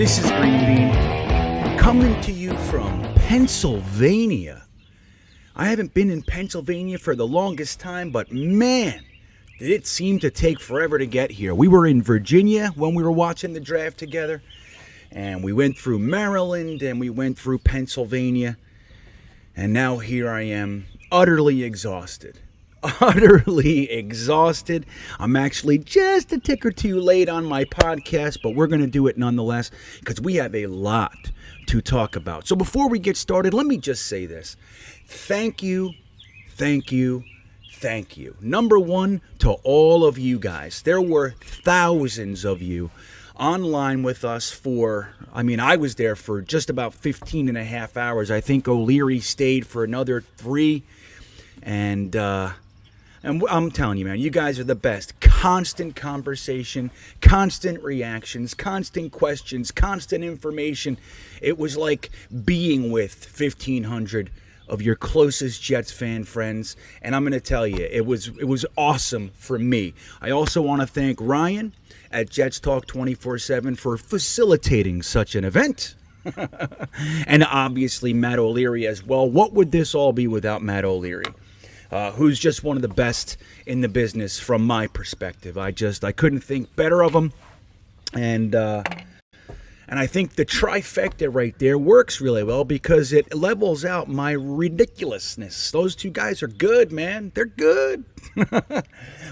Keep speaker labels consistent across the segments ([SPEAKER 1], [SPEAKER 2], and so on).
[SPEAKER 1] This is Green Bean, coming to you from Pennsylvania. I haven't been in Pennsylvania for the longest time, but man, did it seem to take forever to get here. We were in Virginia when we were watching the draft together, and we went through Maryland, and we went through Pennsylvania, and now here I am, utterly exhausted. I'm actually just a tick or two late on my podcast, but we're going to do it nonetheless because we have a lot to talk about. So before we get started, let me just say this. Thank you. Number one, to all of you guys. There were thousands of you online with us I was there for just about 15 and a half hours. I think O'Leary stayed for another 3. And I'm telling you, man, you guys are the best. Constant conversation, constant reactions, constant questions, constant information. It was like being with 1,500 of your closest Jets fan friends. And I'm going to tell you, it was awesome for me. I also want to thank Ryan at Jets Talk 24/7 for facilitating such an event. And obviously Matt O'Leary as well. What would this all be without Matt O'Leary? Who's just one of the best in the business from my perspective. I couldn't think better of him. And I think the trifecta right there works really well because it levels out my ridiculousness. Those two guys are good, man. They're good.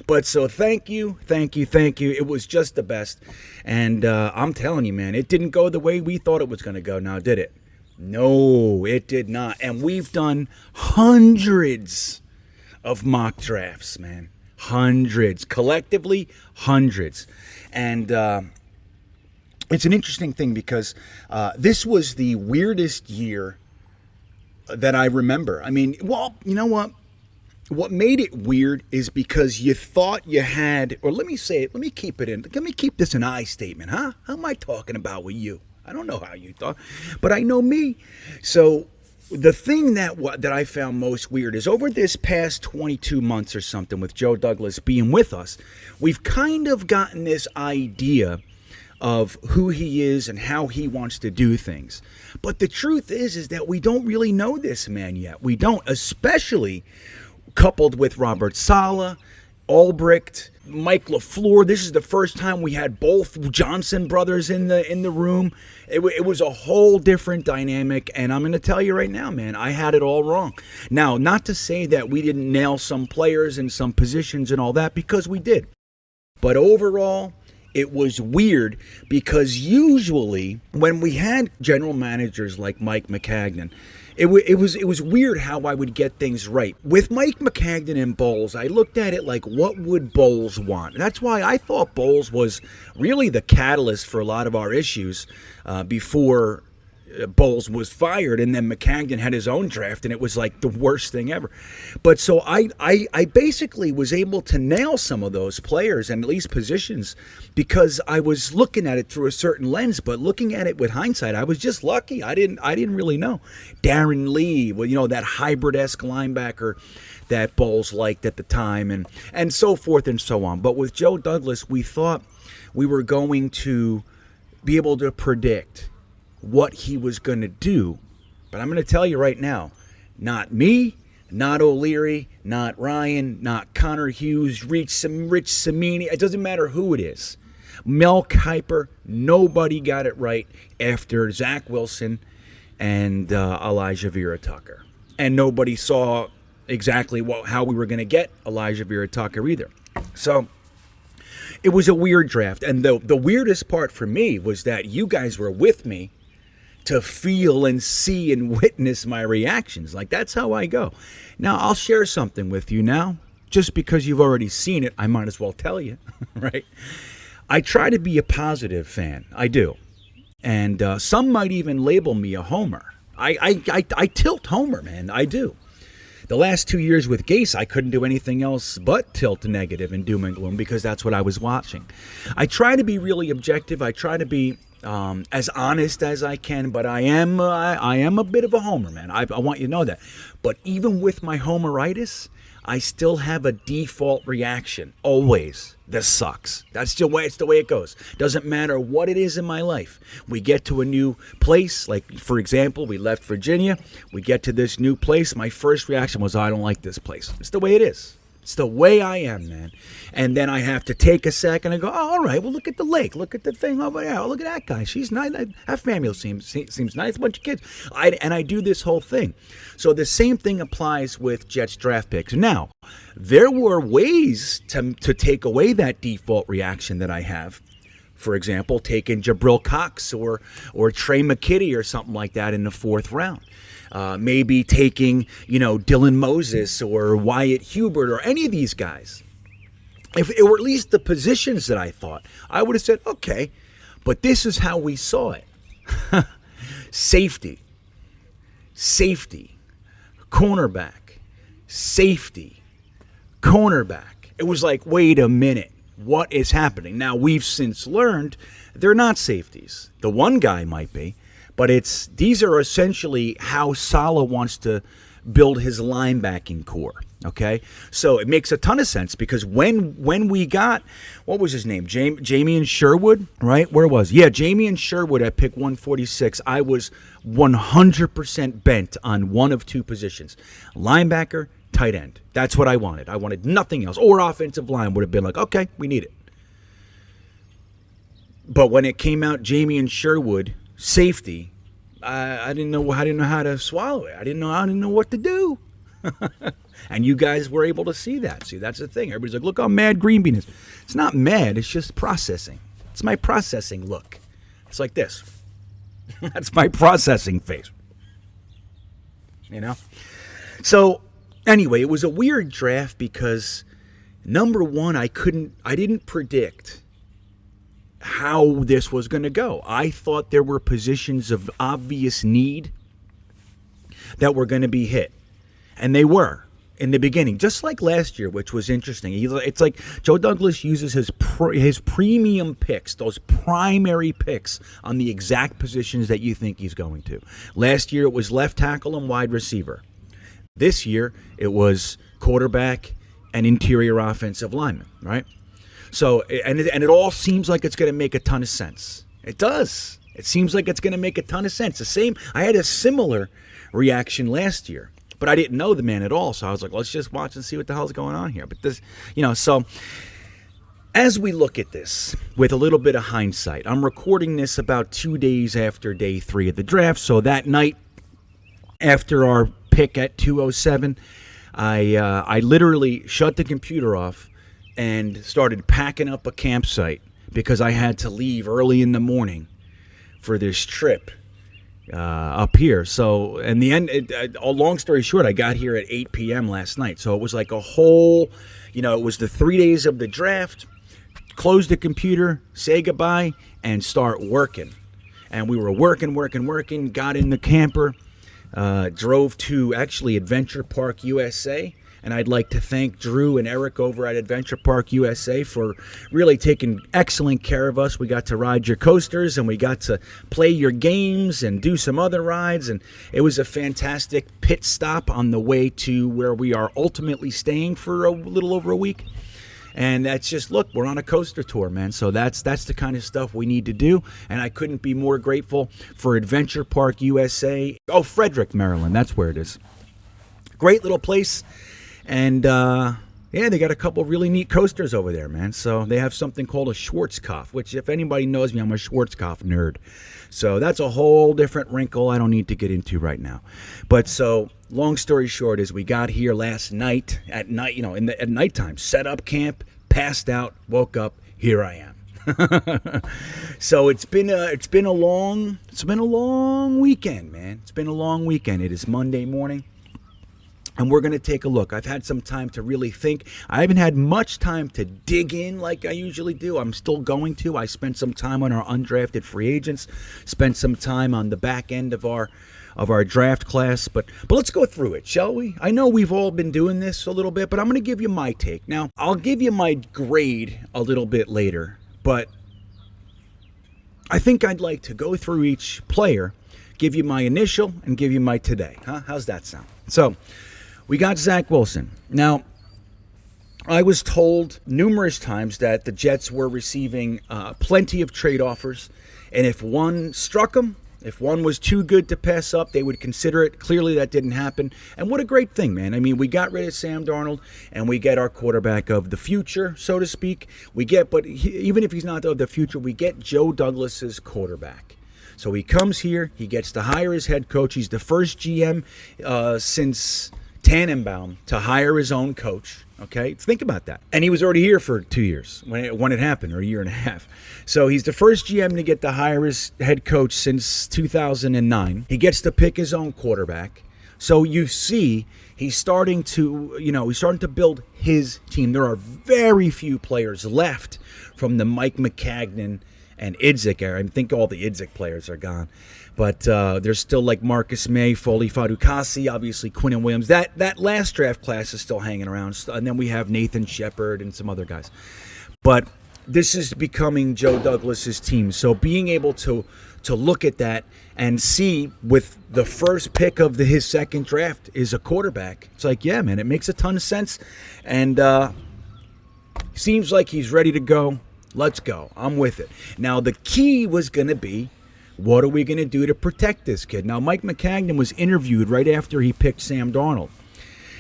[SPEAKER 1] But so thank you. It was just the best. And I'm telling you, man, it didn't go the way we thought it was going to go. Now, did it? No, it did not. And we've done hundreds of mock drafts, man. Hundreds. Collectively, hundreds. And it's an interesting thing because this was the weirdest year that I remember. I mean, well, you know what? What made it weird is because you thought you had, or let me keep this an I statement, huh? How am I talking about with you? I don't know how you thought, but I know me. So the thing that I found most weird is over this past 22 months or something with Joe Douglas being with us, we've kind of gotten this idea of who he is and how he wants to do things. But the truth is that we don't really know this man yet. We don't, especially coupled with Robert Saleh, Albrecht, Mike LaFleur. This is the first time we had both Johnson brothers in the room. It was a whole different dynamic, and I'm going to tell you right now, man, I had it all wrong. Now, not to say that we didn't nail some players and some positions and all that, because we did. But overall, it was weird because usually when we had general managers like Mike Maccagnan, it was weird how I would get things right. With Mike Maccagnan and Bowles, I looked at it like, what would Bowles want? That's why I thought Bowles was really the catalyst for a lot of our issues before Bowles was fired, and then Maccagnan had his own draft, and it was like the worst thing ever. But so I basically was able to nail some of those players and at least positions because I was looking at it through a certain lens. But looking at it with hindsight, I was just lucky. I didn't really know. Darren Lee, well, you know, that hybrid-esque linebacker that Bowles liked at the time, and so forth and so on. But with Joe Douglas, we thought we were going to be able to predict what he was going to do. But I'm going to tell you right now, not me, not O'Leary, not Ryan, not Connor Hughes, Rich Cimini, it doesn't matter who it is. Mel Kiper, nobody got it right after Zach Wilson and Elijah Vera Tucker. And nobody saw exactly how we were going to get Elijah Vera Tucker either. So it was a weird draft. And the weirdest part for me was that you guys were with me to feel and see and witness my reactions. Like, that's how I go. Now, I'll share something with you now. Just because you've already seen it, I might as well tell you, right? I try to be a positive fan. I do. And some might even label me a homer. I tilt homer, man. I do. The last 2 years with Gase, I couldn't do anything else but tilt negative and doom and gloom because that's what I was watching. I try to be really objective. I try to be as honest as I can, but I am a bit of a homer, man. I want you to know that. But even with my homeritis, I still have a default reaction. Always. This sucks. That's the way it goes. Doesn't matter what it is in my life. We get to a new place, like for example, we left Virginia. We get to this new place. My first reaction was, I don't like this place. It's the way it is. It's the way I am, man. And then I have to take a second and go, oh, all right, well, look at the lake. Look at the thing over there. Oh, look at that guy. She's nice. That family seems nice. A bunch of kids. I do this whole thing. So the same thing applies with Jets draft picks. Now, there were ways to take away that default reaction that I have. For example, taking Jabril Cox or Trey McKitty or something like that in the 4th round. Maybe taking, Dylan Moses or Wyatt Hubert or any of these guys. If it were at least the positions that I thought, I would have said, okay, but this is how we saw it. Safety, cornerback, safety, cornerback. It was like, wait a minute, what is happening? Now, we've since learned they're not safeties. The one guy might be. But these are essentially how Saleh wants to build his linebacking core, okay? So it makes a ton of sense because when we got, what was his name? Jamie Sherwood, right? Where was he? Yeah, Jamie Sherwood at pick 146. I was 100% bent on one of two positions, linebacker, tight end. That's what I wanted. I wanted nothing else. Or offensive line would have been like, okay, we need it. But when it came out Jamie Sherwood, safety, I didn't know how to swallow it. I didn't know what to do. And you guys were able to see that. See, that's the thing. Everybody's like, look how mad GreenBean is. It's not mad. It's just processing. It's my processing look. It's like this. That's my processing face. So anyway, it was a weird draft because number one, I didn't predict how this was going to go. I thought there were positions of obvious need that were going to be hit. And they were in the beginning, just like last year, which was interesting. It's like Joe Douglas uses his premium picks, those primary picks, on the exact positions that you think he's going to. Last year, it was left tackle and wide receiver. This year, it was quarterback and interior offensive lineman, right? So, and it all seems like it's going to make a ton of sense. It does. It seems like it's going to make a ton of sense. I had a similar reaction last year, but I didn't know the man at all. So I was like, let's just watch and see what the hell's going on here. But this, so as we look at this with a little bit of hindsight, I'm recording this about 2 days after day 3 of the draft. So that night after our pick at 2:07, I literally shut the computer off and started packing up a campsite because I had to leave early in the morning for this trip up here. So in the end, long story short, I got here at 8 p.m. last night. So it was like a whole, it was the 3 days of the draft, close the computer, say goodbye, and start working. And we were working, got in the camper, drove to actually Adventure Park USA. And I'd like to thank Drew and Eric over at Adventure Park USA for really taking excellent care of us. We got to ride your coasters and we got to play your games and do some other rides. And it was a fantastic pit stop on the way to where we are ultimately staying for a little over a week. And that's just, look, we're on a coaster tour, man. So that's the kind of stuff we need to do. And I couldn't be more grateful for Adventure Park USA. Oh, Frederick, Maryland. That's where it is. Great little place. And, they got a couple really neat coasters over there, man. So they have something called a Schwarzkopf, which if anybody knows me, I'm a Schwarzkopf nerd. So that's a whole different wrinkle I don't need to get into right now. But so long story short is we got here last night at night, at nighttime, set up camp, passed out, woke up, here I am. So it's been a long weekend, man. It's been a long weekend. It is Monday morning. And we're going to take a look. I've had some time to really think. I haven't had much time to dig in like I usually do. I'm still going to. I spent some time on our undrafted free agents, spent some time on the back end of our draft class. But let's go through it, shall we? I know we've all been doing this a little bit, but I'm going to give you my take. Now, I'll give you my grade a little bit later, but I think I'd like to go through each player, give you my initial, and give you my today. How's that sound? So we got Zach Wilson. Now, I was told numerous times that the Jets were receiving plenty of trade offers, and if one struck them, if one was too good to pass up, they would consider it. Clearly, that didn't happen. And what a great thing, man. I mean, we got rid of Sam Darnold, and we get our quarterback of the future, so to speak. Even if he's not of the future, we get Joe Douglas's quarterback. So he comes here. He gets to hire his head coach. He's the first GM since Tannenbaum to hire his own coach. Okay, think about that. And he was already here for 2 years when it happened, or a year and a half. So he's the first GM to get to hire his head coach since 2009. He gets to pick his own quarterback. So you see, he's starting to build his team. There are very few players left from the Mike McCagnon and Idzik era. I think all the Idzik players are gone. But there's still like Marcus May, Foley Fadukasi, obviously Quinnen Williams. That last draft class is still hanging around. And then we have Nathan Shepard and some other guys. But this is becoming Joe Douglas's team. So being able to look at that and see with the first pick of his second draft is a quarterback. It's like, yeah, man, it makes a ton of sense. And seems like he's ready to go. Let's go. I'm with it. Now, the key was going to be, what are we going to do to protect this kid? Now, Mike McCagnon was interviewed right after he picked Sam Darnold.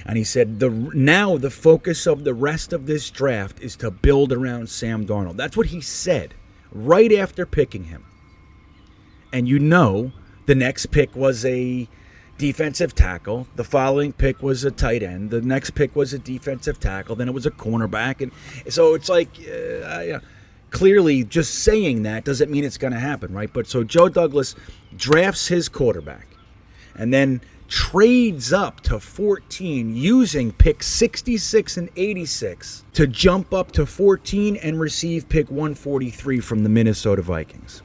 [SPEAKER 1] And he said, now the focus of the rest of this draft is to build around Sam Darnold. That's what he said right after picking him. And the next pick was a defensive tackle. The following pick was a tight end. The next pick was a defensive tackle. Then it was a cornerback. And so it's like, clearly, just saying that doesn't mean it's going to happen, right? But so Joe Douglas drafts his quarterback and then trades up to 14 using pick 66 and 86 to jump up to 14 and receive pick 143 from the Minnesota Vikings.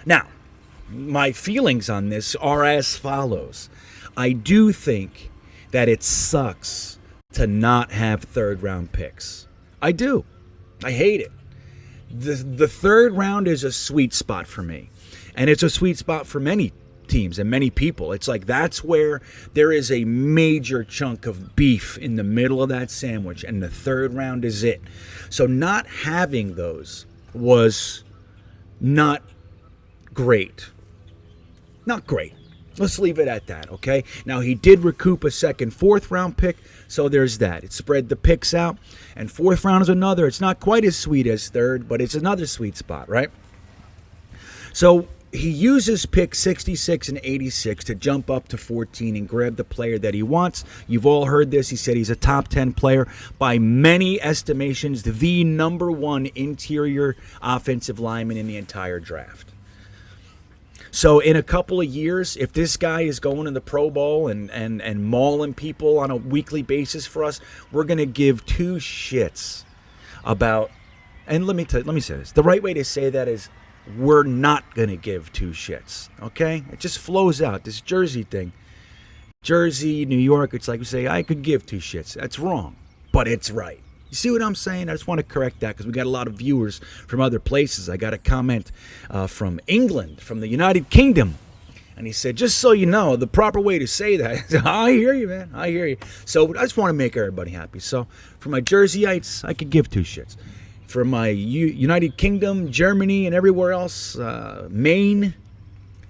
[SPEAKER 1] Now, my feelings on this are as follows. I do think that it sucks to not have third-round picks. I do. I hate it. The third round is a sweet spot for me. And it's a sweet spot for many teams and many people. It's like that's where there is a major chunk of beef in the middle of that sandwich, and the third round is it. So not having those was not great. Not great. Let's leave it at that, okay? Now, he did recoup a second, fourth round pick, so there's that. It spread the picks out, and fourth round is another. It's not quite as sweet as third, but it's another sweet spot, right? So he uses pick 66 and 86 to jump up to 14 and grab the player that he wants. You've all heard this. He said he's a top 10 player. By many estimations, the number one interior offensive lineman in the entire draft. So in a couple of years, if this guy is going to the Pro Bowl and mauling people on a weekly basis for us, we're going to give two shits about, and let me say this. The right way to say that is we're not going to give two shits, okay? It just flows out, this Jersey thing. Jersey, New York, it's like we say, I could give two shits. That's wrong, but it's right. You see what I'm saying? I just want to correct that because we got a lot of viewers from other places. I got a comment from England, from the United Kingdom. And he said, just so you know, the proper way to say that. I hear you, man. I hear you. So I just want to make everybody happy. So for my Jerseyites, I could give two shits. For my United Kingdom, Germany, and everywhere else, Maine,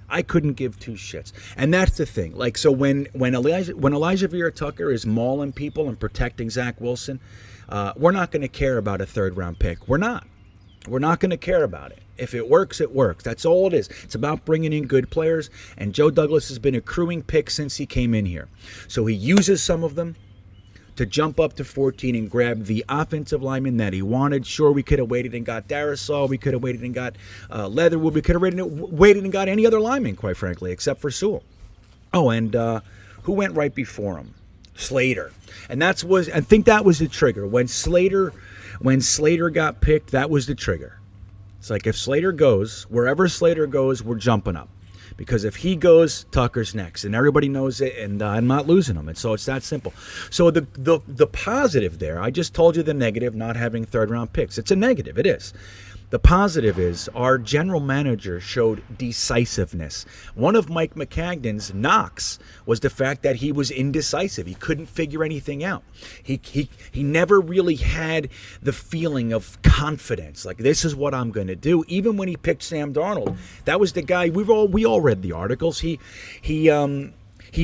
[SPEAKER 1] I couldn't give two shits. And that's the thing. Like, so when Elijah Vera-Tucker is mauling people and protecting Zach Wilson, we're not going to care about a third-round pick. We're not. We're not going to care about it. If it works, it works. That's all it is. It's about bringing in good players, and Joe Douglas has been accruing picks since he came in here. So he uses some of them to jump up to 14 and grab the offensive lineman that he wanted. Sure, we could have waited and got Darisaw. We could have waited and got Leatherwood. We could have waited and got any other lineman, quite frankly, except for Sewell. Oh, and who went right before him? Slater. And I think that was the trigger. When Slater got picked, that was the trigger. It's like if Slater goes, wherever Slater goes, we're jumping up. Because if he goes, Tucker's next. And everybody knows it, and I'm not losing him. And so it's that simple. So the positive there, I just told you the negative, not having third-round picks. It's a negative. It is. The positive is our general manager showed decisiveness. One of Mike McCagnon's knocks was the fact that he was indecisive. He couldn't figure anything out. He never really had the feeling of confidence. Like, this is what I'm going to do. Even when he picked Sam Darnold, that was the guy. We all read the articles. He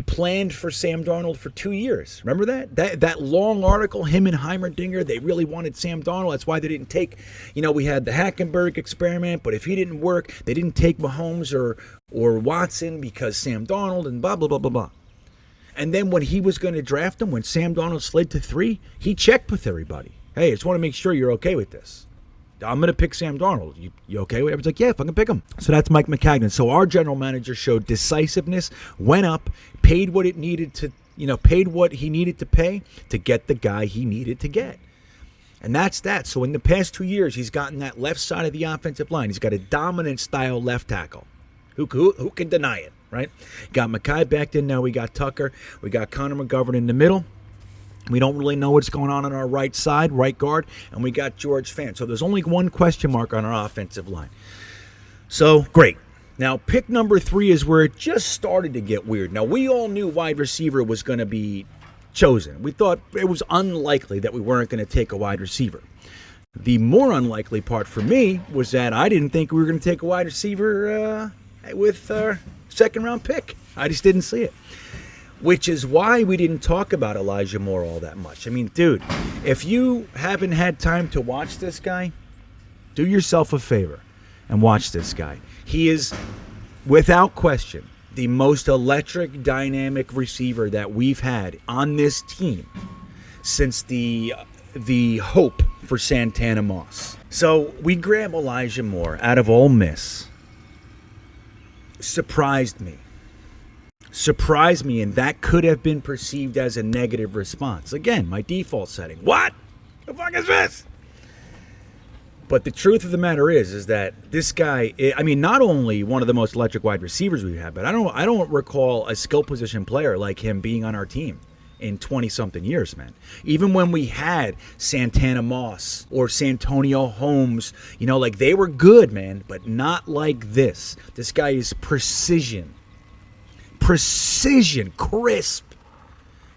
[SPEAKER 1] planned for Sam Darnold for 2 years. Remember that long article, him and Heimerdinger, they really wanted Sam Darnold. That's why they didn't take, we had the Hackenberg experiment, but if he didn't work, they didn't take Mahomes or Watson because Sam Darnold and blah, blah, blah, blah, blah. And then when he was going to draft him, when Sam Darnold slid to 3, he checked with everybody. Hey, I just want to make sure you're okay with this. I'm going to pick Sam Darnold. You okay with it? I was like, yeah, fucking pick him. So that's Mike McCagnon. So our general manager showed decisiveness, went up, paid what it needed to, paid what he needed to pay to get the guy he needed to get. And that's that. So in the past 2 years, he's gotten that left side of the offensive line. He's got a dominant style left tackle. Who can deny it, right? Got Mekhi Becton. Now we got Tucker. We got Connor McGovern in the middle. We don't really know what's going on our right side, right guard, and we got George Fant. So there's only one question mark on our offensive line. So, great. Now, pick number 3 is where it just started to get weird. Now, we all knew wide receiver was going to be chosen. We thought it was unlikely that we weren't going to take a wide receiver. The more unlikely part for me was that I didn't think we were going to take a wide receiver with our second-round pick. I just didn't see it. Which is why we didn't talk about Elijah Moore all that much. I mean, dude, if you haven't had time to watch this guy, do yourself a favor and watch this guy. He is, without question, the most electric, dynamic receiver that we've had on this team since the hope for Santana Moss. So we grab Elijah Moore out of Ole Miss. Surprised me, and that could have been perceived as a negative response. Again, my default setting. What the fuck is this? But the truth of the matter is that this guy, not only one of the most electric wide receivers we've had, but I don't recall a skill position player like him being on our team in 20-something years, man. Even when we had Santana Moss or Santonio Holmes, they were good, man, but not like this. This guy is precision, crisp,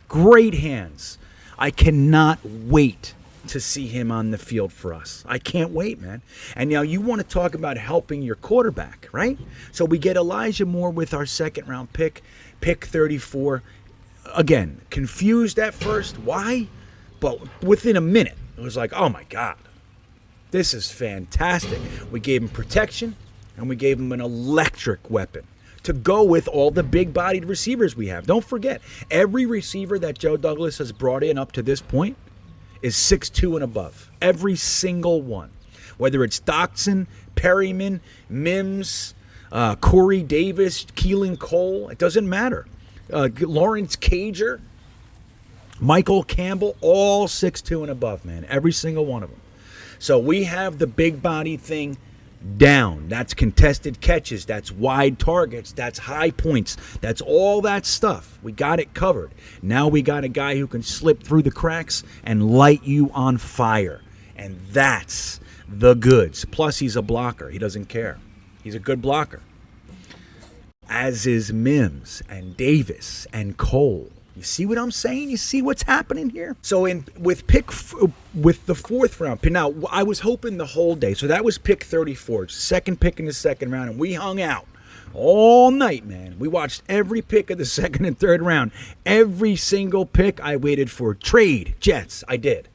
[SPEAKER 1] great hands. I cannot wait to see him on the field for us. I can't wait, man. And now you want to talk about helping your quarterback, right? So we get Elijah Moore with our second-round pick 34. Again, confused at first. Why? But within a minute, it was like, oh, my God. This is fantastic. We gave him protection, and we gave him an electric weapon to go with all the big-bodied receivers we have. Don't forget, every receiver that Joe Douglas has brought in up to this point is 6'2" and above. Every single one. Whether it's Doxson, Perryman, Mims, Corey Davis, Keelan Cole, it doesn't matter. Lawrence Cager, Michael Campbell, all 6'2" and above, man. Every single one of them. So we have the big body thing down. That's contested catches. That's wide targets. That's high points. That's all that stuff. We got it covered. Now we got a guy who can slip through the cracks and light you on fire. And that's the goods. Plus, he's a blocker. He doesn't care. He's a good blocker. As is Mims and Davis and Cole. You see what I'm saying? You see what's happening here? So with the fourth round pick, now I was hoping the whole day. So that was pick 34, second pick in the second round, and we hung out all night, man. We watched every pick of the second and third round. Every single pick I waited for. Trade, Jets, I did.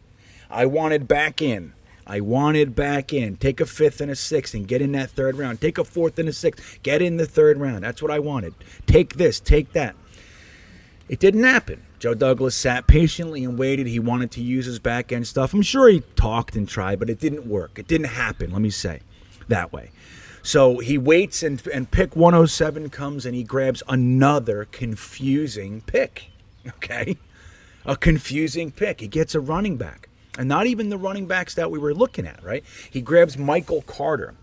[SPEAKER 1] I wanted back in. Take a fifth and a sixth and get in that third round. Take a fourth and a sixth. Get in the third round. That's what I wanted. Take this, take that. It didn't happen. Joe Douglas sat patiently and waited. He wanted to use his back end stuff. I'm sure he talked and tried, but it didn't work. It didn't happen, let me say, that way. So he waits and pick 107 comes and he grabs another confusing pick. Okay? A confusing pick. He gets a running back. And not even the running backs that we were looking at, right? He grabs Michael Carter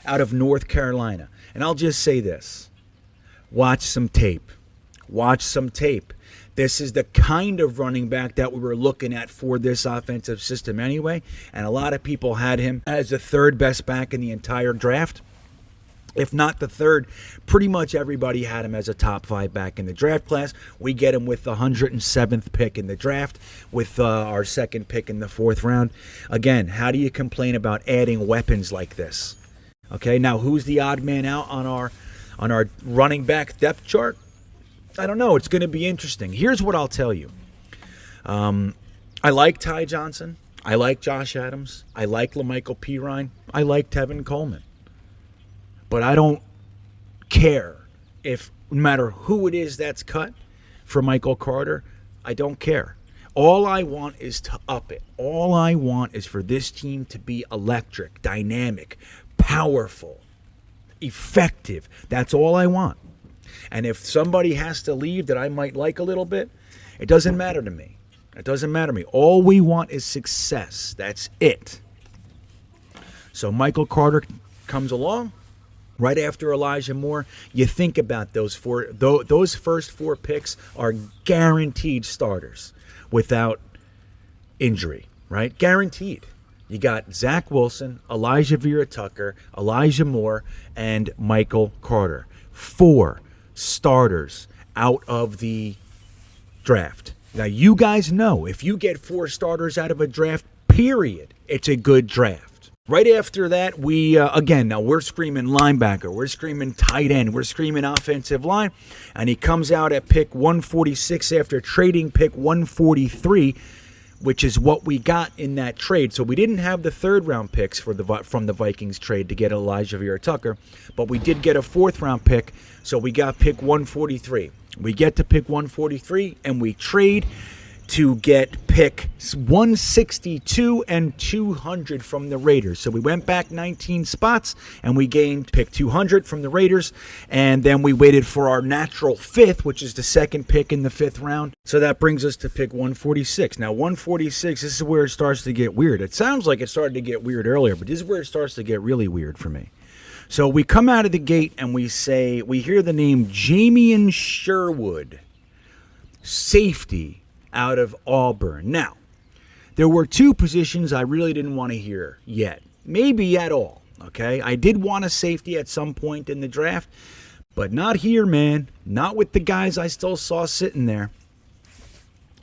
[SPEAKER 1] out of North Carolina. And I'll just say this. Watch some tape. watch some tape. This is the kind of running back that we were looking at for this offensive system anyway, and a lot of people had him as the third best back in the entire draft. If not the third, pretty much everybody had him as a top 5 back in the draft class. We get him with the 107th pick in the draft, with our second pick in the 4th round. Again, how do you complain about adding weapons like this? Okay, now who's the odd man out on our running back depth chart? I don't know. It's going to be interesting. Here's what I'll tell you. I like Ty Johnson. I like Josh Adams. I like LaMichael Pirine. I like Tevin Coleman. But I don't care if, no matter who it is that's cut for Michael Carter, I don't care. All I want is to up it. All I want is for this team to be electric, dynamic, powerful, effective. That's all I want. And if somebody has to leave that I might like a little bit, it doesn't matter to me. It doesn't matter to me. All we want is success. That's it. So Michael Carter comes along. Right after Elijah Moore, you think about those first 4 picks are guaranteed starters without injury, right? Guaranteed. You got Zach Wilson, Elijah Vera-Tucker, Elijah Moore, and Michael Carter. 4 starters out of the draft. Now, you guys know if you get 4 starters out of a draft, period, it's a good draft. Right after that, now we're screaming linebacker, we're screaming tight end, we're screaming offensive line, and he comes out at pick 146 after trading pick 143, which is what we got in that trade. So we didn't have the 3rd round picks from the Vikings trade to get Elijah Vera-Tucker, but we did get a 4th round pick, so we got pick 143. We get to pick 143, and we trade to get pick 162 and 200 from the Raiders. So we went back 19 spots, and we gained pick 200 from the Raiders, and then we waited for our natural 5th, which is the 2nd pick in the 5th round. So that brings us to pick 146. Now, 146, this is where it starts to get weird. It sounds like it started to get weird earlier, but this is where it starts to get really weird for me. So we come out of the gate, and we hear the name Jamien Sherwood, safety, out of Auburn. Now, there were 2 positions I really didn't want to hear yet, maybe at all, okay? I did want a safety at some point in the draft, but not here, man. Not with the guys I still saw sitting there.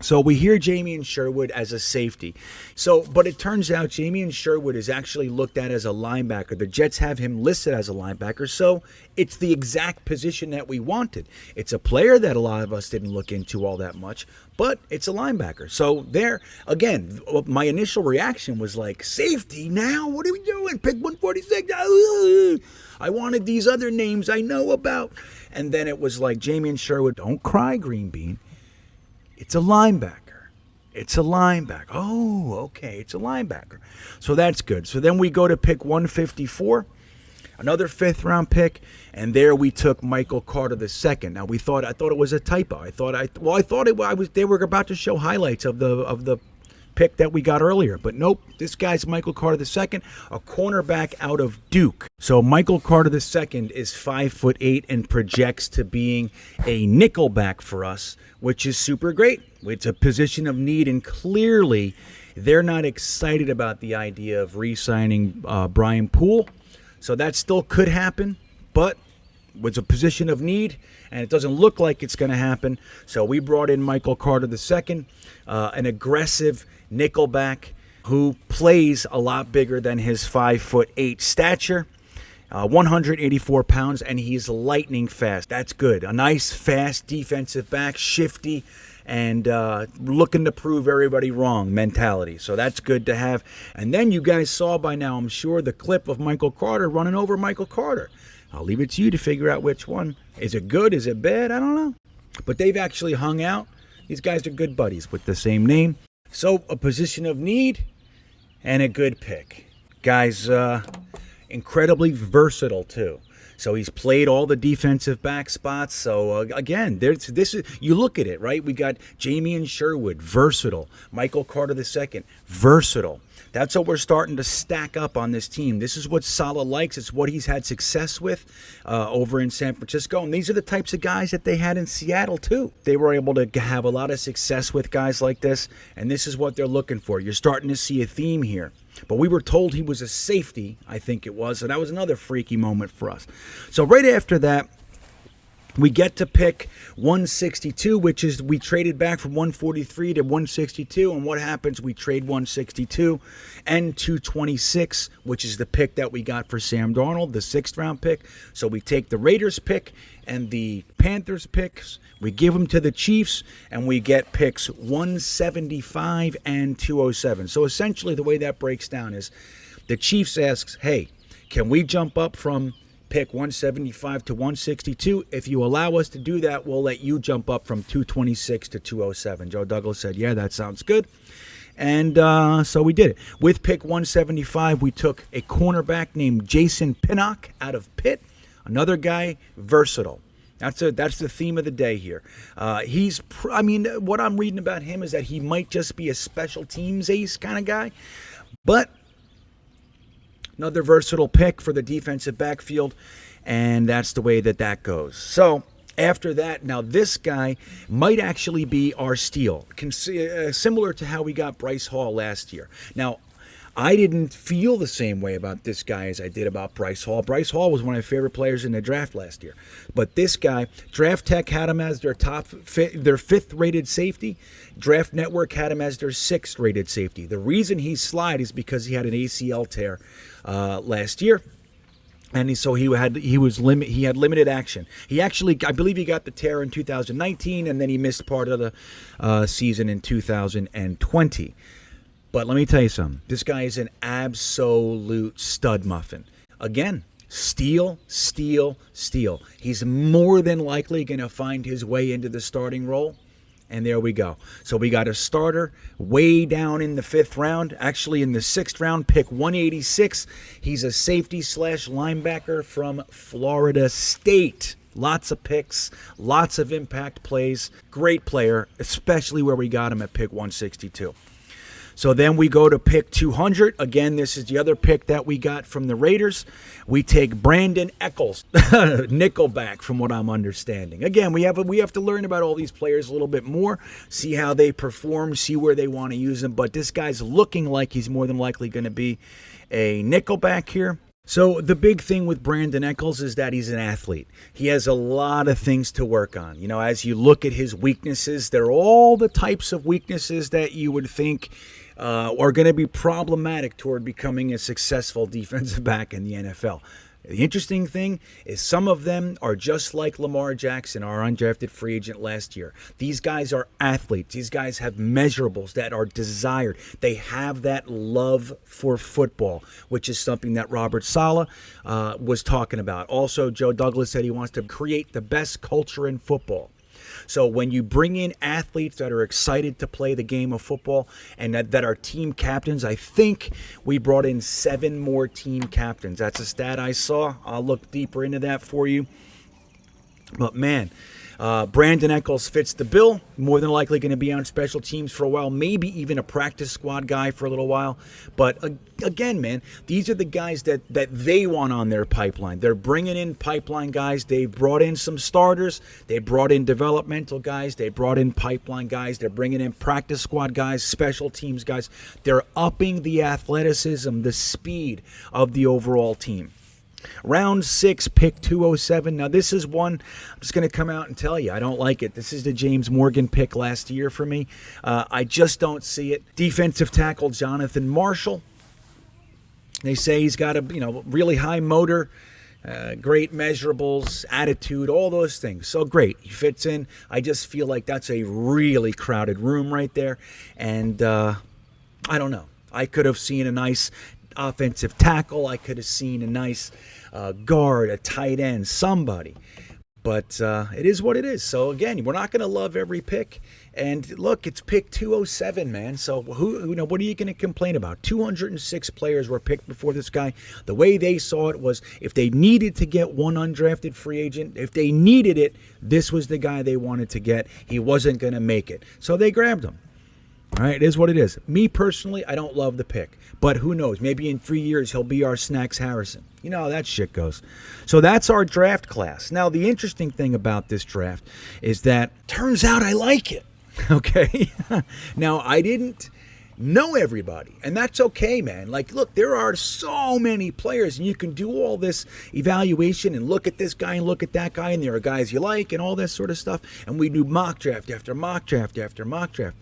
[SPEAKER 1] So we hear Jamien Sherwood as a safety. But it turns out Jamien Sherwood is actually looked at as a linebacker. The Jets have him listed as a linebacker, so it's the exact position that we wanted. It's a player that a lot of us didn't look into all that much, but it's a linebacker. So there, again, my initial reaction was like, safety now? What are we doing? Pick 146? I wanted these other names I know about. And then it was like, Jamien Sherwood, don't cry, Green Bean. It's a linebacker. It's a linebacker. Oh, okay, it's a linebacker. So that's good. So then we go to pick 154, another 5th round pick, and there we took Michael Carter II. Now I thought it was a typo. They were about to show highlights of the pick that we got earlier, but nope. This guy's Michael Carter II, a cornerback out of Duke. So Michael Carter II is 5'8" and projects to being a nickelback for us, which is super great. It's a position of need, and clearly they're not excited about the idea of re-signing Brian Poole. So that still could happen, but it's a position of need, and it doesn't look like it's going to happen. So we brought in Michael Carter II, an aggressive nickelback who plays a lot bigger than his 5'8" stature. 184 pounds, and he's lightning fast. That's good. A nice, fast defensive back, shifty, and looking to prove everybody wrong mentality. So that's good to have. And then you guys saw by now, I'm sure, the clip of Michael Carter running over Michael Carter. I'll leave it to you to figure out which one. Is it good? Is it bad? I don't know. But they've actually hung out. These guys are good buddies with the same name. So a position of need and a good pick. Guys, incredibly versatile too. So he's played all the defensive back spots. So again, you look at it, right? We got Jamien Sherwood, versatile. Michael Carter II, versatile. That's what we're starting to stack up on this team. This is what Saleh likes. It's what he's had success with over in San Francisco. And these are the types of guys that they had in Seattle, too. They were able to have a lot of success with guys like this, and this is what they're looking for. You're starting to see a theme here. But we were told he was a safety, I think it was, so that was another freaky moment for us. So right after that, we get to pick 162, which is we traded back from 143 to 162. And what happens? We trade 162 and 226, which is the pick that we got for Sam Darnold, the 6th round pick. So we take the Raiders pick and the Panthers picks. We give them to the Chiefs, and we get picks 175 and 207. So essentially the way that breaks down is the Chiefs asks, hey, can we jump up from pick 175 to 162? If you allow us to do that, we'll let you jump up from 226 to 207. Joe Douglas said, yeah, that sounds good. And so we did it. With pick 175, we took a cornerback named Jason Pinnock out of Pitt. Another guy, versatile. That's the theme of the day here. What I'm reading about him is that he might just be a special teams ace kind of guy. But another versatile pick for the defensive backfield, and that's the way that goes. So after that, now this guy might actually be our steal, similar to how we got Bryce Hall last year. Now, I didn't feel the same way about this guy as I did about Bryce Hall. Bryce Hall was one of my favorite players in the draft last year. But this guy, Draft Tech had him as their 5th rated safety. Draft Network had him as their 6th rated safety. The reason he slid is because he had an ACL tear last year. And he had limited action. He actually, I believe he got the tear in 2019, and then he missed part of the season in 2020. But let me tell you something. This guy is an absolute stud muffin. Again, steal, steal, steal. He's more than likely going to find his way into the starting role. And there we go. So we got a starter way down in the 5th round. Actually, in the 6th round, pick 186. He's a safety / linebacker from Florida State. Lots of picks, lots of impact plays. Great player, especially where we got him at pick 162. So then we go to pick 200. Again, this is the other pick that we got from the Raiders. We take Brandon Eccles, nickelback, from what I'm understanding. Again, we have to learn about all these players a little bit more, see how they perform, see where they want to use them. But this guy's looking like he's more than likely going to be a nickelback here. So the big thing with Brandon Eccles is that he's an athlete. He has a lot of things to work on. You know, as you look at his weaknesses, they're all the types of weaknesses that you would think are going to be problematic toward becoming a successful defensive back in the NFL. The interesting thing is some of them are just like Lamar Jackson, our undrafted free agent last year. These guys are athletes. These guys have measurables that are desired. They have that love for football, which is something that Robert Saleh was talking about. Also, Joe Douglas said he wants to create the best culture in football. So when you bring in athletes that are excited to play the game of football and that are team captains, I think we brought in 7 more team captains. That's a stat I saw. I'll look deeper into that for you. But man, Brandon Eccles fits the bill. More than likely going to be on special teams for a while, maybe even a practice squad guy for a little while. But again, man, these are the guys that they want on their pipeline. They're bringing in pipeline guys. They've brought in some starters. They brought in developmental guys. They brought in pipeline guys. They're bringing in practice squad guys, special teams guys. They're upping the athleticism, the speed of the overall team. Round 6, pick 207. Now, this is one I'm just going to come out and tell you. I don't like it. This is the James Morgan pick last year for me. I just don't see it. Defensive tackle Jonathan Marshall. They say he's got a really high motor, great measurables, attitude, all those things. So great. He fits in. I just feel like that's a really crowded room right there. And I don't know. I could have seen a nice offensive tackle. I could have seen a nice guard, a tight end, somebody. But it is what it is. So, again, we're not going to love every pick. And, look, it's pick 207, man. So, what are you going to complain about? 206 players were picked before this guy. The way they saw it was if they needed to get one undrafted free agent, if they needed it, this was the guy they wanted to get. He wasn't going to make it. So they grabbed him. All right, it is what it is. Me personally, I don't love the pick. But who knows? Maybe in 3 years, he'll be our Snacks Harrison. You know how that shit goes. So that's our draft class. Now, the interesting thing about this draft is that turns out I like it. Okay? Now, I didn't know everybody, and that's okay, man. Like, look, there are so many players, and you can do all this evaluation and look at this guy and look at that guy, and there are guys you like and all that sort of stuff, and we do mock draft after mock draft after mock draft.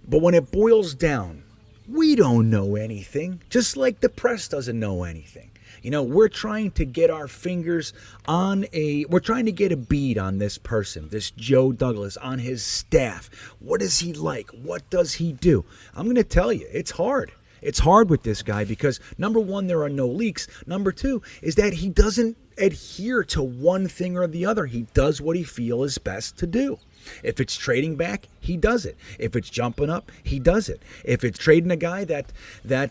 [SPEAKER 1] But when it boils down, we don't know anything, just like the press doesn't know anything. You know, we're trying to get our fingers on we're trying to get a bead on this person, this Joe Douglas, on his staff. What is he like? What does he do? I'm going to tell you, it's hard. It's hard with this guy because, number one, there are no leaks. Number two is that he doesn't adhere to one thing or the other. He does what he feels is best to do. If it's trading back, he does it. If it's jumping up, he does it. If it's trading a guy that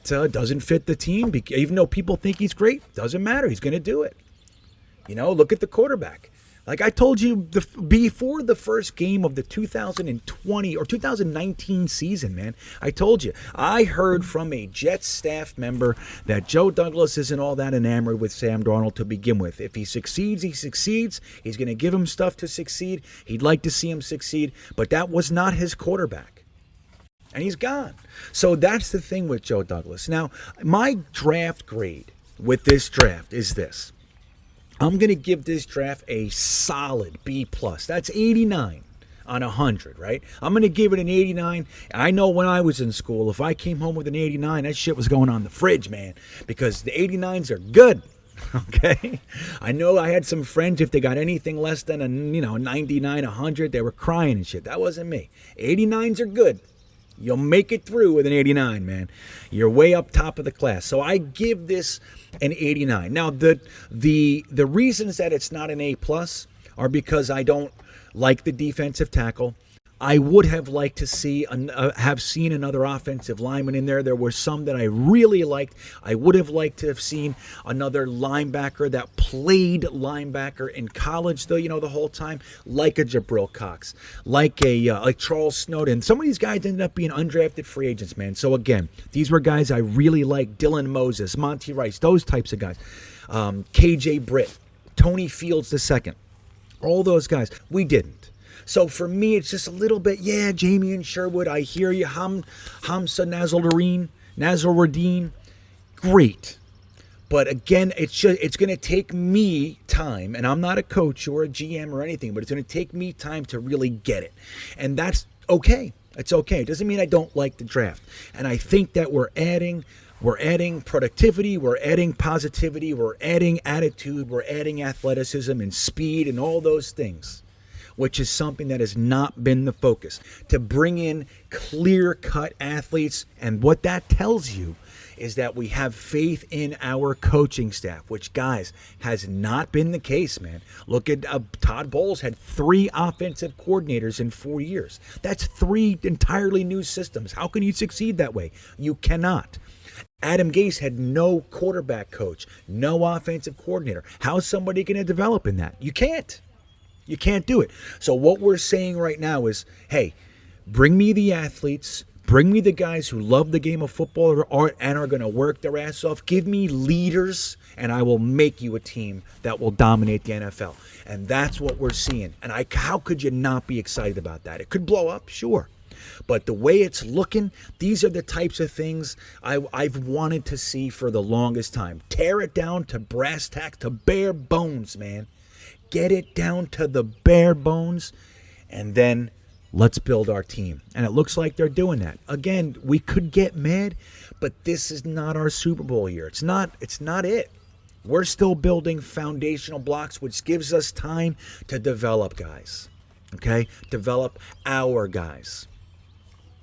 [SPEAKER 1] doesn't fit the team, even though people think he's great, doesn't matter. He's going to do it. You know, look at the quarterback. Like I told you before the first game of the 2020 or 2019 season, man, I told you, I heard from a Jets staff member that Joe Douglas isn't all that enamored with Sam Darnold to begin with. If he succeeds, he succeeds. He's going to give him stuff to succeed. He'd like to see him succeed, but that was not his quarterback. And he's gone. So that's the thing with Joe Douglas. Now, my draft grade with this draft is this. I'm going to give this draft a solid B+. That's 89 on 100, right? I'm going to give it an 89. I know when I was in school, if I came home with an 89, that shit was going on the fridge, man, because the 89s are good. Okay? I know I had some friends, if they got anything less than a 99, 100, they were crying and shit. That wasn't me. 89s are good. You'll make it through with an 89, man. You're way up top of the class. So I give this an 89. Now, the reasons that it's not an A+ are because I don't like the defensive tackle. I would have liked to see have seen another offensive lineman in there. There were some that I really liked. I would have liked to have seen another linebacker that played linebacker in college, though, the whole time, like a Jabril Cox, like Charles Snowden. Some of these guys ended up being undrafted free agents, man. So again, these were guys I really liked. Dylan Moses, Monty Rice, those types of guys. KJ Britt, Tony Fields II, all those guys. We didn't. So for me, it's just a little bit, Jamie and Sherwood, I hear you. Hamza Nasruddin, great. But again, it's going to take me time, and I'm not a coach or a GM or anything, but it's going to take me time to really get it. And that's okay. It's okay. It doesn't mean I don't like the draft. And I think that we're adding productivity, we're adding positivity, we're adding attitude, we're adding athleticism and speed and all those things, which is something that has not been the focus. To bring in clear-cut athletes, and what that tells you is that we have faith in our coaching staff, which, guys, has not been the case, man. Look at Todd Bowles had 3 offensive coordinators in 4 years. That's 3 entirely new systems. How can you succeed that way? You cannot. Adam Gase had no quarterback coach, no offensive coordinator. How is somebody going to develop in that? You can't. You can't do it. So what we're saying right now is, hey, bring me the athletes, bring me the guys who love the game of football and are going to work their ass off. Give me leaders, and I will make you a team that will dominate the NFL. And that's what we're seeing. And how could you not be excited about that? It could blow up, sure. But the way it's looking, these are the types of things I've wanted to see for the longest time. Tear it down to brass tacks, to bare bones, man. Get it down to the bare bones, and then let's build our team. And it looks like they're doing that. Again, we could get mad, but this is not our Super Bowl year. It's not it. We're still building foundational blocks, which gives us time to develop guys. Okay? Develop our guys.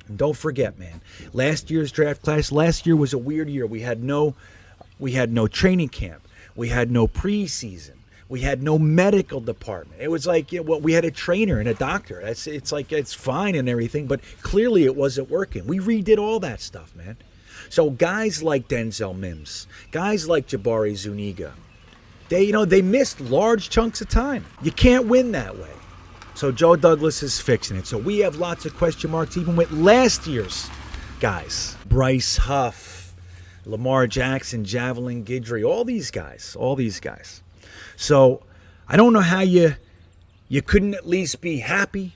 [SPEAKER 1] And don't forget, man, last year's draft class, last year was a weird year. We had no training camp. We had no preseason. We had no medical department. It was like, we had a trainer and a doctor. It's like, it's fine and everything, but clearly it wasn't working. We redid all that stuff, man. So guys like Denzel Mims, guys like Jabari Zuniga, they missed large chunks of time. You can't win that way. So Joe Douglas is fixing it. So we have lots of question marks even with last year's guys. Bryce Huff, Lamar Jackson, Javelin Guidry, all these guys. So I don't know how you couldn't at least be happy.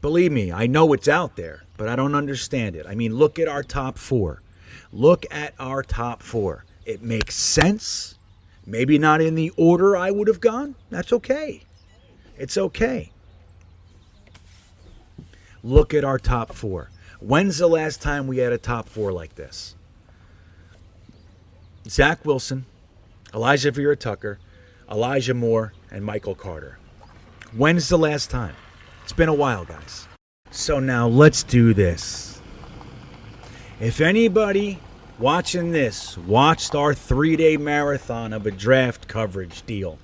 [SPEAKER 1] Believe me, I know it's out there, but I don't understand it. I mean, look at our top four. It makes sense. Maybe not in the order I would have gone. That's okay. It's okay. Look at our top four. When's the last time we had a top four like this? Zach Wilson, Elijah Vera Tucker, Elijah Moore, and Michael Carter. When's the last time? It's been a while, guys. So now let's do this. If anybody watching this watched our 3-day marathon of a draft coverage deal,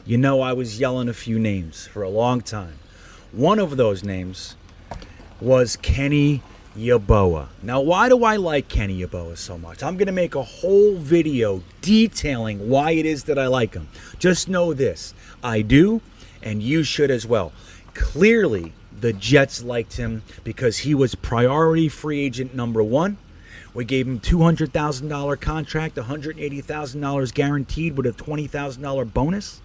[SPEAKER 1] you know I was yelling a few names for a long time. One of those names was Kenny Yaboa. Now, why do I like Kenny Yaboa so much? I'm going to make a whole video detailing why it is that I like him. Just know this. I do, and you should as well. Clearly, the Jets liked him because he was priority free agent number one. We gave him $200,000 contract, $180,000 guaranteed with a $20,000 bonus.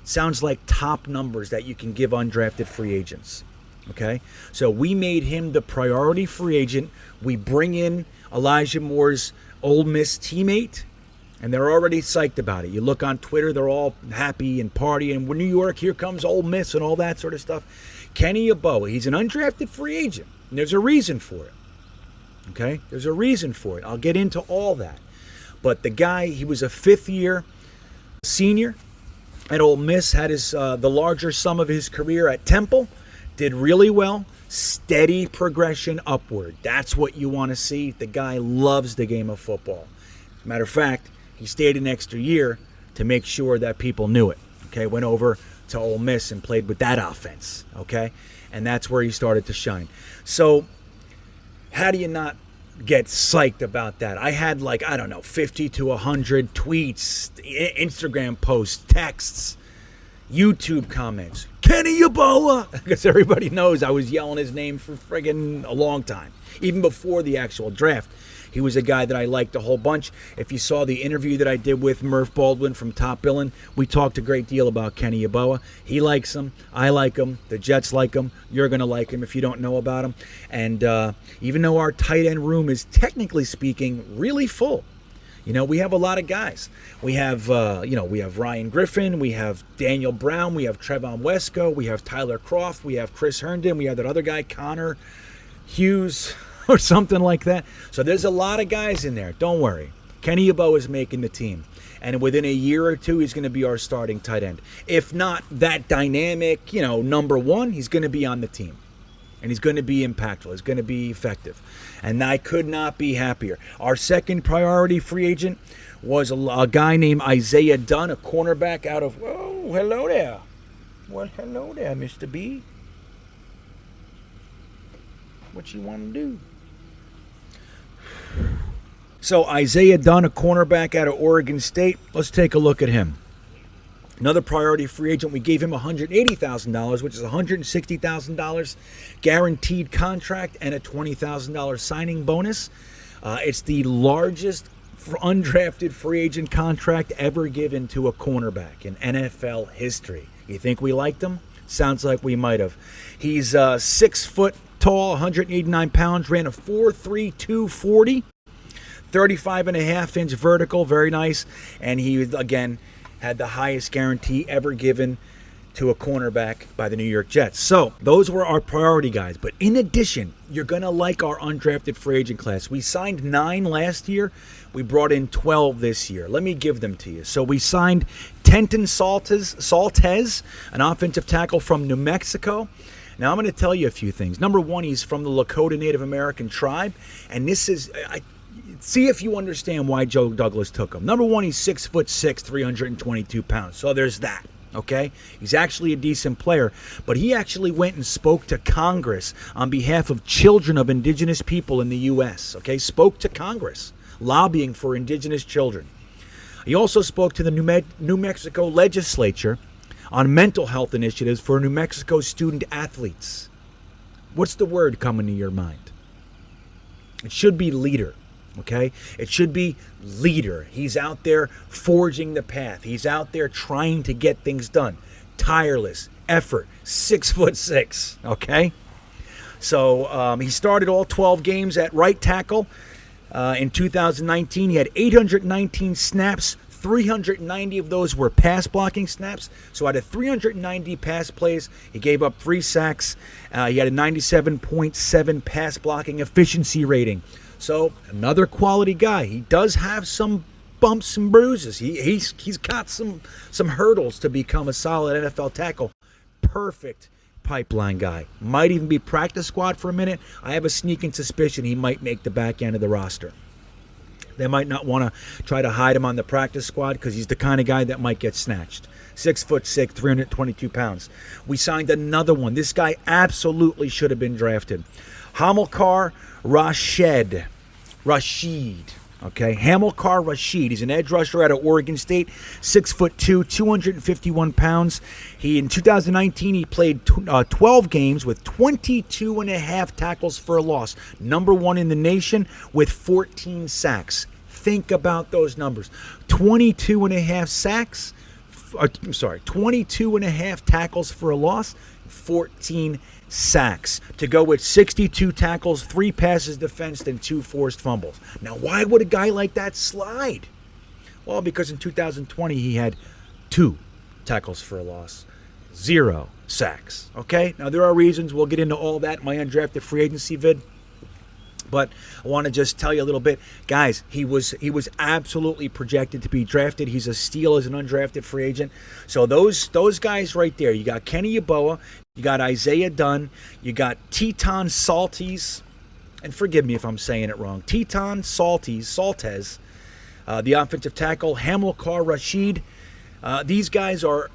[SPEAKER 1] Sounds like top numbers that you can give undrafted free agents. Okay, so we made him the priority free agent. We bring in Elijah Moore's Ole Miss teammate, and they're already psyched about it. You look on Twitter, they're all happy and partying. We're New York, here comes Ole Miss and all that sort of stuff. Kenny Yaboa, he's an undrafted free agent, and there's a reason for it. Okay, there's a reason for it. I'll get into all that. But the guy, he was a fifth-year senior at Ole Miss, had his the larger sum of his career at Temple. Did really well, steady progression upward. That's what you want to see. The guy loves the game of football. As a matter of fact, he stayed an extra year to make sure that people knew it. Okay, went over to Ole Miss and played with that offense. Okay, and that's where he started to shine. So how do you not get psyched about that? I had 50 to 100 tweets, Instagram posts, texts, YouTube comments. Kenny Yaboa! Because everybody knows I was yelling his name for friggin' a long time. Even before the actual draft. He was a guy that I liked a whole bunch. If you saw the interview that I did with Murph Baldwin from Top Billin', we talked a great deal about Kenny Yaboa. He likes him. I like him. The Jets like him. You're going to like him if you don't know about him. And even though our tight end room is, technically speaking, really full, we have a lot of guys. We have, we have Ryan Griffin, we have Daniel Brown, we have Trevon Wesco, we have Tyler Croft, we have Chris Herndon, we have that other guy, Connor Hughes, or something like that. So there's a lot of guys in there. Don't worry. Kenny Yaboa is making the team. And within a year or two, he's going to be our starting tight end. If not that dynamic, number one, he's going to be on the team. And he's going to be impactful. He's going to be effective. And I could not be happier. Our second priority free agent was a guy named Isaiah Dunn, a cornerback out of... Oh, hello there. Well, hello there, Mr. B. What you want to do? So Isaiah Dunn, a cornerback out of Oregon State. Let's take a look at him. Another priority free agent, we gave him $180,000, which is $160,000 guaranteed contract and a $20,000 signing bonus. It's the largest undrafted free agent contract ever given to a cornerback in NFL history. You think we liked him? Sounds like we might have. He's 6 foot tall, 189 pounds, ran a 4.32 40, 35.5-inch vertical, very nice. And he, again, had the highest guarantee ever given to a cornerback by the New York Jets. So those were our priority guys. But in addition, you're going to like our undrafted free agent class. We signed 9 last year. We brought in 12 this year. Let me give them to you. So we signed Tenton Saltez, an offensive tackle from New Mexico. Now I'm going to tell you a few things. Number one, he's from the Lakota Native American tribe. And this is... see if you understand why Joe Douglas took him. Number one, he's 6'6", 322 pounds. So there's that, okay? He's actually a decent player, but he actually went and spoke to Congress on behalf of children of indigenous people in the U.S., okay? Spoke to Congress, lobbying for indigenous children. He also spoke to the New Mexico legislature on mental health initiatives for New Mexico student athletes. What's the word coming to your mind? It should be leader, okay? It should be leader. He's out there forging the path. He's out there trying to get things done. Tireless effort, 6'6", okay? So he started all 12 games at right tackle. In 2019, he had 819 snaps. 390 of those were pass blocking snaps. So out of 390 pass plays, he gave up 3 sacks. He had a 97.7 pass blocking efficiency rating. So another quality guy. He does have some bumps and bruises. He's got some hurdles to become a solid NFL tackle. Perfect pipeline guy. Might even be practice squad for a minute. I have a sneaking suspicion he might make the back end of the roster. They might not want to try to hide him on the practice squad because he's the kind of guy that might get snatched. 6'6", 322 pounds. We signed another one. This guy absolutely should have been drafted. Hamilcar Rashid. Okay, Hamilcar Rashid. He's an edge rusher out of Oregon State, 6'2", 251 pounds. In 2019, he played 12 games with 22 and a half tackles for a loss. Number 1 in the nation with 14 sacks. Think about those numbers. 22 and a half sacks. 22 and a half tackles for a loss, 14 sacks. To go with 62 tackles, 3 passes defensed, and 2 forced fumbles. Now, why would a guy like that slide? Well, because in 2020, he had 2 tackles for a loss, 0 sacks. Okay? Now, there are reasons. We'll get into all that in my undrafted free agency vid. But I want to just tell you a little bit. Guys, he was absolutely projected to be drafted. He's a steal as an undrafted free agent. So those guys right there, you got Kenny Yaboa, you got Isaiah Dunn, you got Teton Saltes, and forgive me if I'm saying it wrong, Teton Saltes, the offensive tackle, Hamilcar Rashid. These are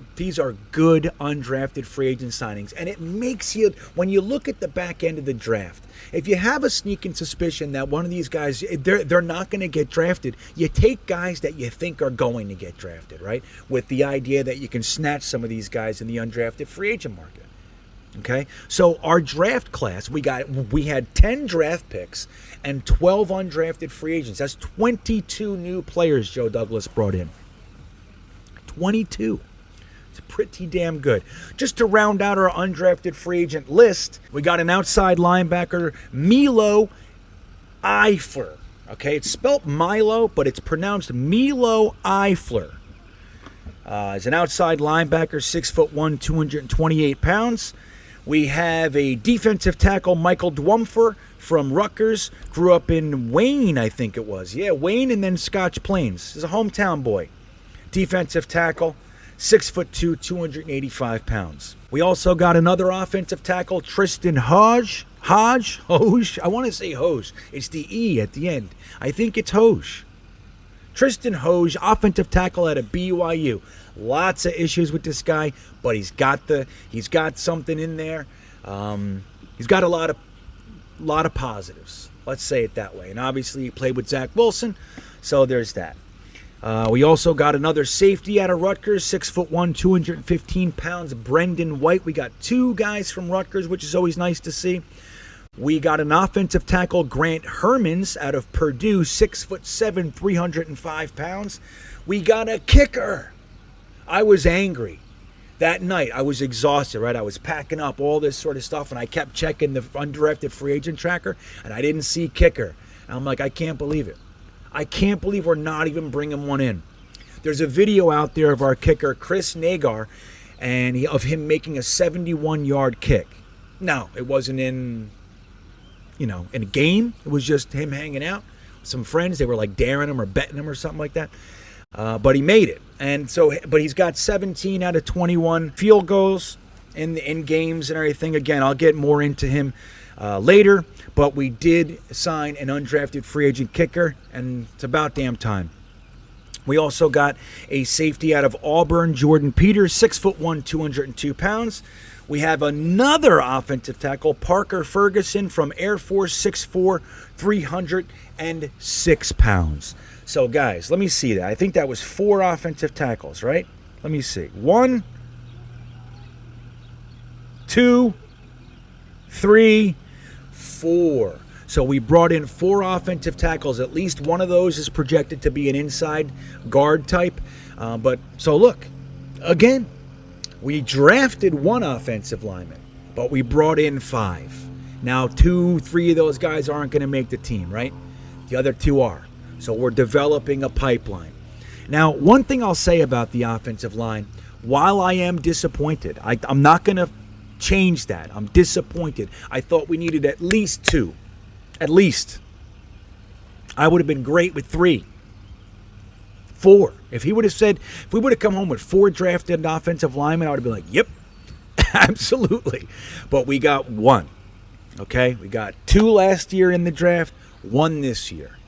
[SPEAKER 1] good undrafted free agent signings, and it makes you, when you look at the back end of the draft, if you have a sneaking suspicion that one of these guys, they're not going to get drafted, you take guys that you think are going to get drafted, right? With the idea that you can snatch some of these guys in the undrafted free agent market. Okay, so our draft class, we had 10 draft picks and 12 undrafted free agents. That's 22 new players Joe Douglas brought in. 22. It's pretty damn good. Just to round out our undrafted free agent list, we got an outside linebacker, Milo Eifler. Okay, it's spelled Milo, but it's pronounced Milo Eifler. He's an outside linebacker, 6'1", 228 pounds. We have a defensive tackle, Michael Dwumfer from Rutgers. Grew up in Wayne, I think it was. Yeah, Wayne and then Scotch Plains. He's a hometown boy. Defensive tackle, 6'2", 285 pounds. We also got another offensive tackle, Tristan Hodge. I want to say Hoj. It's the E at the end. I think it's Hoj. Tristan Hoj, offensive tackle out of BYU. Lots of issues with this guy, but he's got something in there. He's got a lot of positives. Let's say it that way. And obviously he played with Zach Wilson, so there's that. We also got another safety out of Rutgers, 6'1", 215 pounds, Brendan White. We got 2 guys from Rutgers, which is always nice to see. We got an offensive tackle, Grant Hermans, out of Purdue, 6'7", 305 pounds. We got a kicker. I was angry. That night, I was exhausted, right? I was packing up all this sort of stuff, and I kept checking the undrafted free agent tracker, and I didn't see kicker. And I'm like, I can't believe it. I can't believe we're not even bringing one in. There's a video out there of our kicker, Chris Nagar, and of him making a 71-yard kick. No, it wasn't in a game. It was just him hanging out with some friends. They were like daring him or betting him or something like that. But he made it. But he's got 17 out of 21 field goals in games and everything. Again, I'll get more into him later. But we did sign an undrafted free agent kicker, and it's about damn time. We also got a safety out of Auburn, Jordan Peters, 6'1", 202 pounds. We have another offensive tackle, Parker Ferguson from Air Force, 6'4", 306 pounds. So, guys, let me see that. I think that was 4 offensive tackles, right? Let me see. 1, 2, 3, 4. So we brought in 4 offensive tackles. At least one of those is projected to be an inside guard type. So look, again, we drafted 1 offensive lineman, but we brought in 5. Now 2, 3 of those guys aren't going to make the team, right? The other 2 are. So we're developing a pipeline. Now, one thing I'll say about the offensive line, while I am disappointed, I'm not going to change that. I'm disappointed. I thought we needed at least 2. At least. I would have been great with 3. 4. If we would have come home with 4 drafted offensive linemen, I would have been like, yep, absolutely. But we got 1. Okay? We got 2 last year in the draft, 1 this year.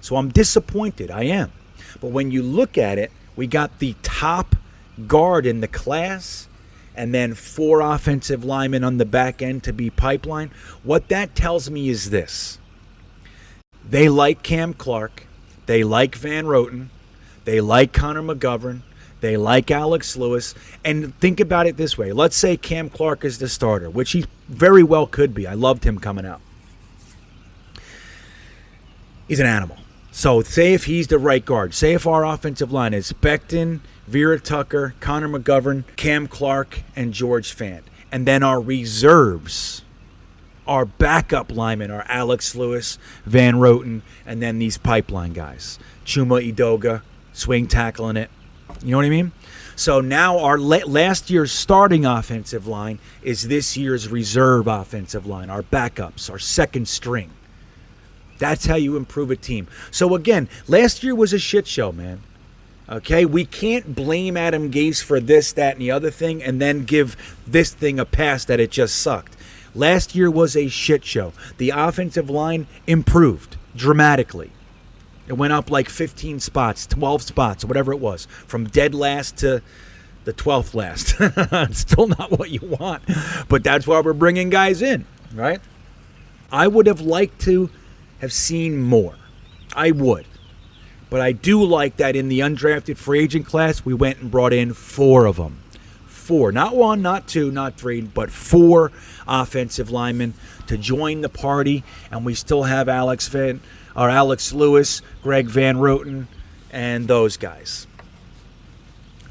[SPEAKER 1] So I'm disappointed. I am. But when you look at it, we got the top guard in the class and then 4 offensive linemen on the back end to be pipeline. What that tells me is this. They like Cam Clark. They like Van Roten. They like Connor McGovern. They like Alex Lewis. And think about it this way. Let's say Cam Clark is the starter, which he very well could be. I loved him coming out. He's an animal. So say if he's the right guard. Say if our offensive line is Becton, Vera Tucker, Connor McGovern, Cam Clark, and George Fant. And then our reserves, our backup linemen are Alex Lewis, Van Roten, and then these pipeline guys. Chuma Edoga, swing tackling it. You know what I mean? So now our last year's starting offensive line is this year's reserve offensive line, our backups, our second string. That's how you improve a team. So again, last year was a shit show, man. Okay, we can't blame Adam Gase for this, that, and the other thing and then give this thing a pass that it just sucked. Last year was a shit show. The offensive line improved dramatically. It went up like 15 spots, 12 spots, whatever it was, from dead last to the 12th last. It's still not what you want, but that's why we're bringing guys in, right? I would have liked to have seen more. I would. But I do like that in the undrafted free agent class, we went and brought in 4 of them. 4. Not 1, not 2, not 3, but 4 offensive linemen to join the party. And we still have Alex Lewis, Greg Van Roten, and those guys.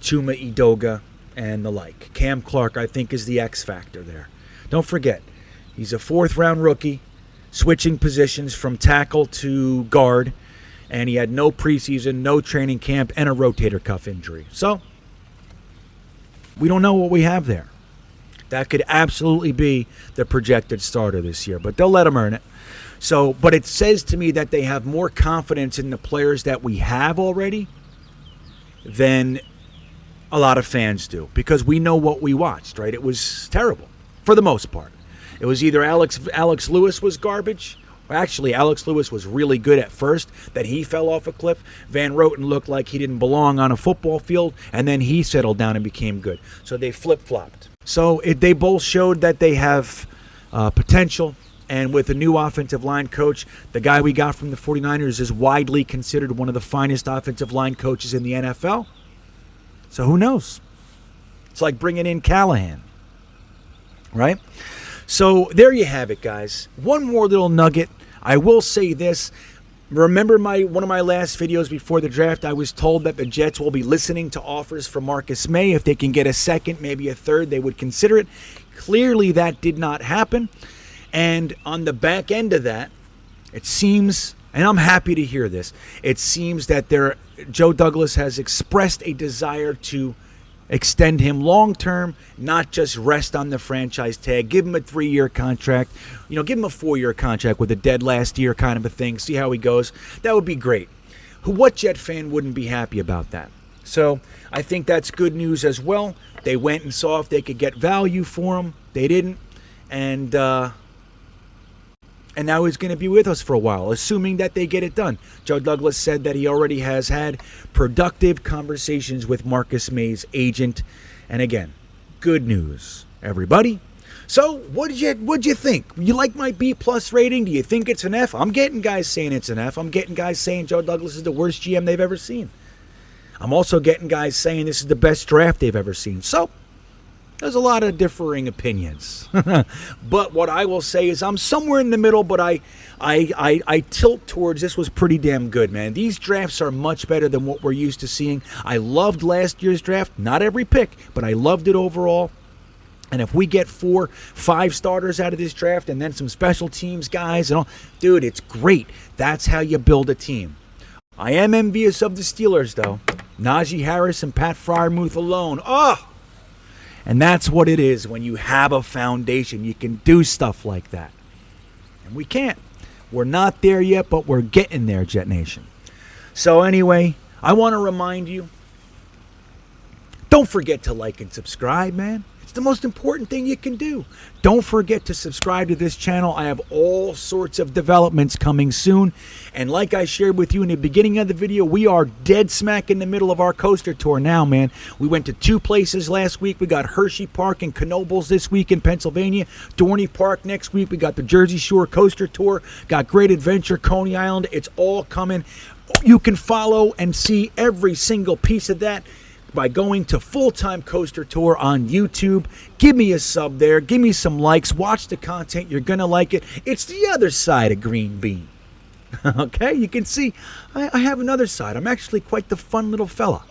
[SPEAKER 1] Chuma Edoga and the like. Cam Clark, I think, is the X factor there. Don't forget, he's a 4th-round rookie, switching positions from tackle to guard. And he had no preseason, no training camp, and a rotator cuff injury. So, we don't know what we have there. That could absolutely be the projected starter this year, but they'll let him earn it. So, but it says to me that they have more confidence in the players that we have already than a lot of fans do, because we know what we watched, right? It was terrible for the most part. It was either Alex Lewis was garbage. Actually, Alex Lewis was really good at first. Then he fell off a cliff. Van Roten looked like he didn't belong on a football field, and then he settled down and became good. So they flip-flopped. So they both showed that they have potential. And with a new offensive line coach, the guy we got from the 49ers is widely considered one of the finest offensive line coaches in the NFL. So who knows? It's like bringing in Callahan, right? So there you have it, guys. One more little nugget. I will say this. Remember one of my last videos before the draft, I was told that the Jets will be listening to offers for Marcus May. If they can get a second, maybe a third, they would consider it. Clearly, that did not happen. And on the back end of that, it seems, and I'm happy to hear this, it seems that Joe Douglas has expressed a desire to extend him long-term, not just rest on the franchise tag. Give him a 3-year contract. Give him a 4-year contract with a dead last year kind of a thing. See how he goes. That would be great. What Jet fan wouldn't be happy about that? So I think that's good news as well. They went and saw if they could get value for him. They didn't. And now he's going to be with us for a while, assuming that they get it done. Joe Douglas said that he already has had productive conversations with Marcus May's agent. And again, good news, everybody. So what'd you think? You like my B+ rating? Do you think it's an F? I'm getting guys saying it's an F. I'm getting guys saying Joe Douglas is the worst GM they've ever seen. I'm also getting guys saying this is the best draft they've ever seen. So There's a lot of differing opinions. But what I will say is I'm somewhere in the middle, but I tilt towards this was pretty damn good, man. These drafts are much better than what we're used to seeing. I loved last year's draft. Not every pick, but I loved it overall. And if we get 4-5 starters out of this draft and then some special teams guys and all, dude, it's great. That's how you build a team. I am envious of the Steelers, though. Najee Harris and Pat Freiermuth alone. Oh! And that's what it is when you have a foundation. You can do stuff like that. And we can't. We're not there yet, but we're getting there, Jet Nation. So anyway, I want to remind you, don't forget to like and subscribe, man. It's the most important thing you can do. Don't forget to subscribe to this channel. I have all sorts of developments coming soon. And like I shared with you in the beginning of the video, we are dead smack in the middle of our coaster tour now, man. We went to 2 places last week. We got Hershey Park and Knoebels this week in Pennsylvania. Dorney Park next week. We got the Jersey Shore Coaster Tour. Got Great Adventure, Coney Island. It's all coming. You can follow and see every single piece of that by going to Full-Time Coaster Tour on YouTube. Give me a sub there. Give me some likes. Watch the content. You're going to like it. It's the other side of Green Bean. Okay? You can see I have another side. I'm actually quite the fun little fella.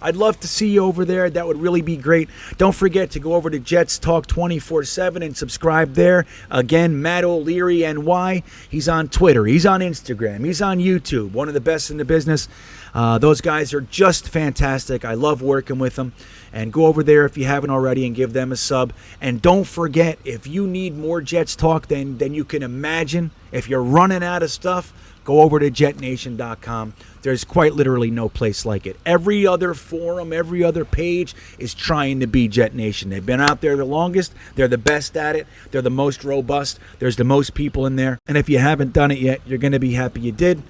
[SPEAKER 1] I'd love to see you over there. That would really be great. Don't forget to go over to Jets Talk 24/7 and subscribe there. Again, Matt O'Leary NY. He's on Twitter. He's on Instagram. He's on YouTube. One of the best in the business. Those guys are just fantastic. I love working with them. And go over there if you haven't already and give them a sub. And don't forget, if you need more Jets Talk than you can imagine, if you're running out of stuff, go over to Jetnation.com. There's quite literally no place like it. Every other forum, every other page is trying to be Jet Nation. They've been out there the longest. They're the best at it. They're the most robust. There's the most people in there. And if you haven't done it yet, you're going to be happy you did.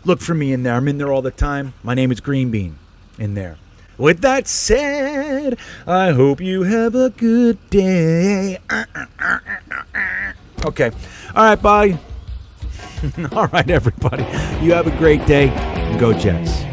[SPEAKER 1] Look for me in there. I'm in there all the time. My name is Green Bean in there. With that said, I hope you have a good day. Okay. All right, bye. All right, everybody. You have a great day. Go Jets.